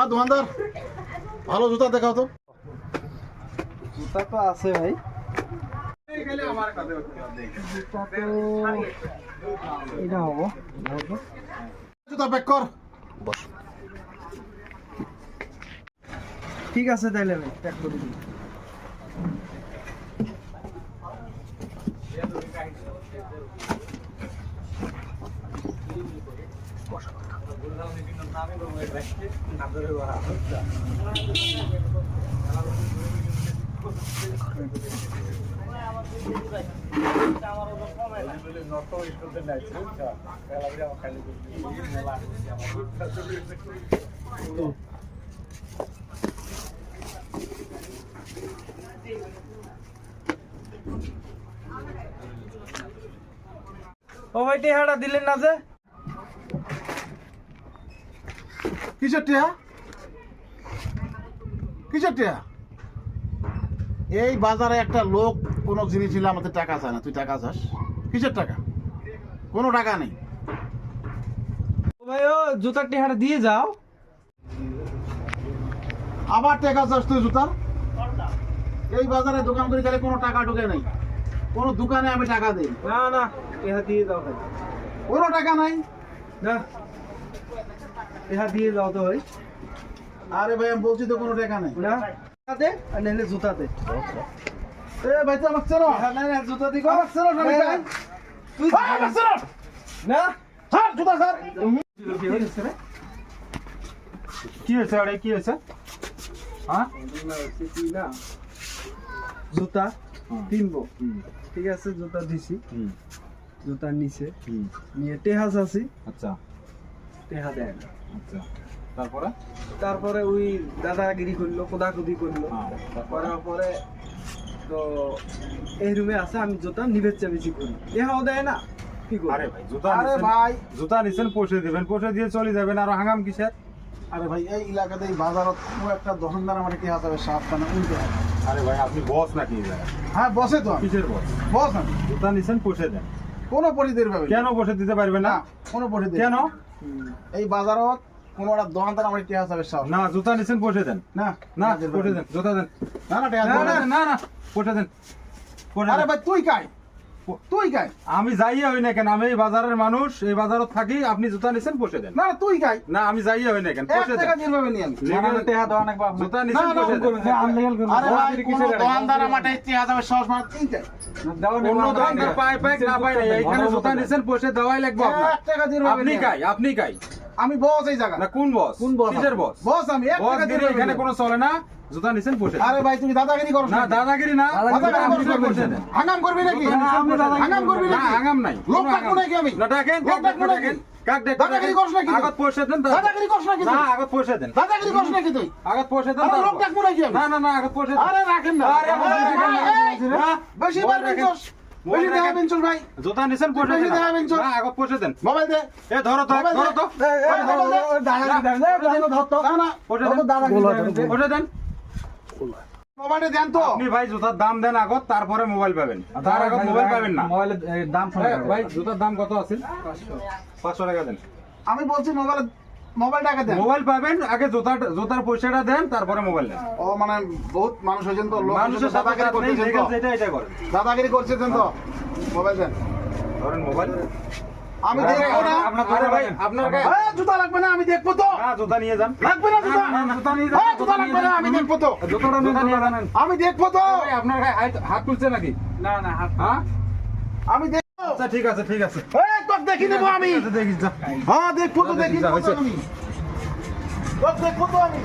হ্যাঁ দোকানদার, ভালো জুতা দেখাও তো। জুতা তো আছে ভাই, এটা হবো জুতা প্যাক কর। বস। ঠিক আছে তাইলে ভাই প্যাক করে দিন। ও ভাই টেহাটা দিলেন না যে? কিসের টিয়া? কিসের টিয়া? এই বাজারে একটা লোক কোনো জিনিস নিলে আমাদের টাকা চায় না, তুই টাকা চাস? কিসের টাকা? কোনো টাকা নেই। ও ভাই ও জুতার টেহাটা দিয়ে যাও। আবার টাকা চাস তুই জুতার? এই বাজারে দোকান করে গেলে কোনো টাকা ঢুকে নেই, কোনো দোকানে আমি টাকা দিই না না টেহা দিয়ে যাও ভাই। কোনো টাকা নাই। না টেহা দিয়ে যাও তো ভাই। আরে ভাই আমি বলছি তো কোনো টাকা নেই। না জুতাতে আর নাহলে জুতাতে। এ ভাই তো আমাকে চেনো? না না জুতা দিকে আমাকে চেনো না ভাই? তুই আমাকে চেনো? না স্যার জুতা স্যার। কি হয়েছে রে? কি হয়েছে আরে, কি হয়েছে? হ্যাঁ না জুতা কিনবো, ঠিক আছে জুতা দিছি, জুতা নিচে নিয়ে টেহা চাচ্ছি, আচ্ছা টেহা দেয় না। আচ্ছা, তারপরে? তারপরে ওই দাদাগিরি করলো, কোদাকুদি করলো, করার পরে তো এই রুমে আছে, আমি জুতা নিবেচ চাবিচি করি, টেহাও দেয় না। কি করি? আরে ভাই জুতা আরে নিছেন, ভাই, জুতা নিছেন পৌঁছে দিবেন, পৌঁছে দিয়ে চলে যাবেন, আর হাঙ্গাম কিসের? আরে ভাই এই এলাকাতে এই বাজারত কোনো একটা দোকানদার আমার কি হাতে সাপ পানা উল্টে হয়। আরে ভাই আপনি বস নাকি এই জায়গায়? হ্যাঁ বসে তো আমি। কিসের বস? বস আমি। জুতা নিছেন পৌঁছে দেন। কোনো পরিদের পাবে কেন পৌঁছে দিতে পারবে না? না, কোনো পরিদের কেন? এই বাজারত কোনো একটা দোকানদার আমার কি হাতে সাপ না জুতা নিছেন পৌঁছে দেন। না না পৌঁছে দেন, জুতা দেন। না না টাকা না দেবো না না। না না পৌঁছে দেন, পৌঁছে আরে দেন। ভাই তুই কাই, তুই কাই? আমি যাইয়া হই না কেন, আমি এই বাজারের মানুষ, এই বাজারত থাকি, আপনি জুতা নিছেন পৌঁছে দেন। না তুই কাই? না আমি যাইয়া হই না কেন, এক পৌঁছে টাকা দেন। দিয়ে পাবে নি আমি। টেহা দেওয়া নাকবো আপনার। জুতা না, নিছেন না, পৌঁছে দেন। আরে ভাই কোনো দোকানদার আমার কি হাতে সাহস মানে তুই কাই? অন্য দোকানদার পায় পায় না পায় না, এইখানে জুতা নিছেন পৌঁছে দেওয়াই লাগবে আপনার। এক টাকা দিয়ে পাবে আপনি নি। কাই, আপনি কাই। আমি বস এই জায়গা। না কোন বস? কোন বস? কিসের বস? বস আমি এক বস টাকা দিয়ে গিরি পাবে এখানে নি। কোনো চলে না, জুতা নিছেন পৌঁছে দেন। আরে ভাই তুমি দাদাগিরি করো না দাদাগিরি না, দাদাগিরি আপনি করো পৌঁছে দেন। হাঙ্গাম করবি নাকি? হাঙ্গাম করবি না নাকি? আগাম নাই, লোক কোনো ডাকবো আগাম নাকি আমি? না, ডাকেন, লোক কাক ডাকবো নাকি? ডাকেন, কাক ডাকেন। দাদাগিরি করছ নাকি তুই? আগত পৌঁছে দেন, দাদাগিরি করছ নাকি না তুই? আগত পৌঁছে দেন, দাদাগিরি করছ নাকি তুই? আগত পৌঁছে দেন। আরে লোক তারপর। ডাকবো নাকি আমি? না না না আগত পৌঁছে দেন। আরে রাখেন না। আরে মোবাইল রাখেন না। হ্যাঁ? বেশি মোবাইল পারবেন রাখেন। চোস। বেশি দেখা বেঞ্চল ভাই। জুতা নিছেন পৌঁছে বেশি দেন। দেখাবেন চল। না আগত পৌঁছে দেন। মোবাইল দে। এ ধরো তো, মোবাইল ধরো দে। তো। না না পৌঁছে দেন। পৌঁছে দেন। মোবাইলটা দেন তো। আপনি ভাই জুতার দাম দেন আগত, তারপরে মোবাইল পাবেন। তার আগত মোবাইল পাবেন না। মোবাইলের দাম ভাই জুতার দাম কত আছে? 500 টাকা দেন। আমি বলছি মোবাইলটাকে দেন। মোবাইল পাবেন, আগে জুতার পয়সাটা দেন, তারপরে মোবাইল দেন। ও মানে বহুত মানুষ হয়েছেন তো, লোক মানুষের সাথে দাদাগিরি কাজ নেই, করতেছেন যেটা তো। এটা করেন। দাদাগিরি করছেন তো। মোবাইল দেন। ধরেন মোবাইল। আমি দেখবো না। আরে ভাই আপনার গায়ে জুতা লাগবে না, আমি দেখবো তো। না জুতা নিয়ে যান। লাগবে না জুতা। জুতা নিয়ে জুতা লাগবে না, আমি দেখবো তো। জুতাটা নিয়ে যান। আমি দেখবো তো। ভাই আপনার গায়ে হাত তুলছে নাকি? না না হাত হ্যাঁ আমি দেখবো। আচ্ছা ঠিক আছে ঠিক আছে। এই তোর দেখি নেবো আমি। দেখিস যা। হ্যাঁ দেখবো তো, দেখি নেবো তো হয়েছে। আমি। তোর দেখবো তো আমি।